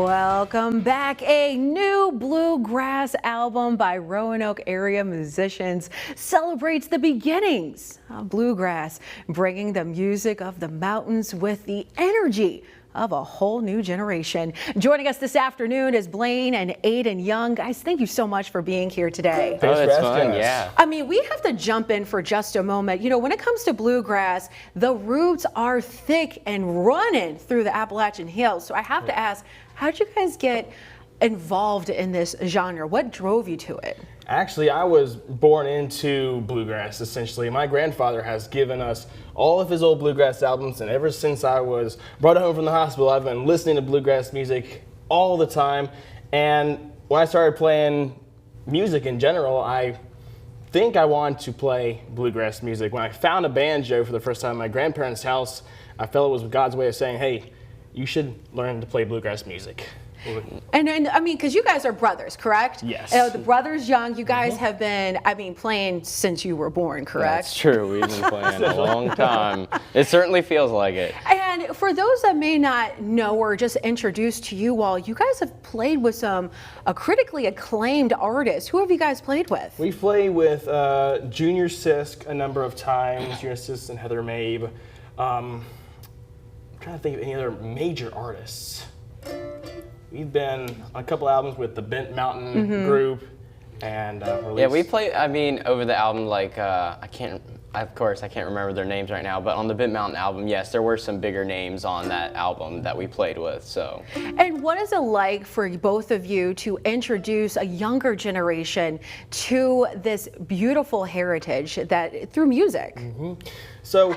Welcome back. A new bluegrass album by Roanoke area musicians celebrates the beginnings of bluegrass, bringing the music of the mountains with the energy of a whole new generation. Joining us this afternoon is Blane and Ayden Young. Guys, thank you so much for being here today. Thanks for asking us. Yeah. I mean, we have to jump in for just a moment. You know, when it comes to bluegrass, the roots are thick and running through the Appalachian Hills. So I have to ask, how did you guys get involved in this genre? What drove you to it? Actually, I was born into bluegrass, essentially. My grandfather has given us all of his old bluegrass albums, and ever since I was brought home from the hospital, I've been listening to bluegrass music all the time. And when I started playing music in general, I think I wanted to play bluegrass music. When I found a banjo for the first time at my grandparents' house, I felt it was God's way of saying, hey, you should learn to play bluegrass music. And I mean, because you guys are brothers, correct? Yes. The brothers Young, you guys have been, I mean, playing since you were born, correct? That's true. We've been playing a long time. It certainly feels like it. And for those that may not know or just introduced to you all, you guys have played with some critically acclaimed artists. Who have you guys played with? We play with Junior Sisk a number of times, Junior Sisk and Heather Mabe. I'm trying to think of any other major artists. We've been on a couple albums with the Bent Mountain group, and yeah, we play. I mean, over the album, like of course, I can't remember their names right now. But on the Bent Mountain album, yes, there were some bigger names on that album that we played with. So. And what is it like for both of you to introduce a younger generation to this beautiful heritage that through music? So,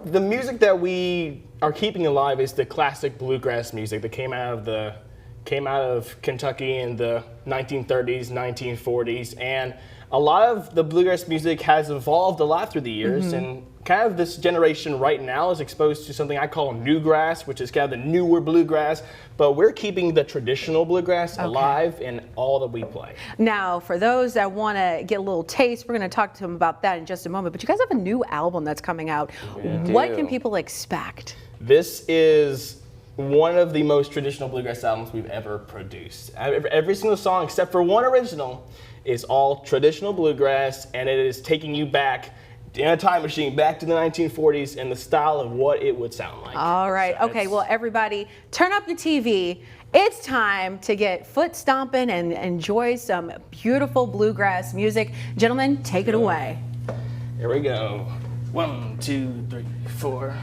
the music that we are keeping alive is the classic bluegrass music that came out of Kentucky in the 1930s, 1940s, and a lot of the bluegrass music has evolved a lot through the years, and kind of this generation right now is exposed to something I call newgrass, which is kind of the newer bluegrass, but we're keeping the traditional bluegrass alive in all that we play. Now, for those that want to get a little taste, we're going to talk to them about that in just a moment, but you guys have a new album that's coming out. What can people expect? This is one of the most traditional bluegrass albums we've ever produced. Every single song except for one original is all traditional bluegrass, and it is taking you back in a time machine back to the 1940s in the style of what it would sound like. All right. So okay, well, everybody, turn up your TV. It's time to get foot stomping and enjoy some beautiful bluegrass music. Gentlemen, take it away. Here we go. 1, 2, 3, 4.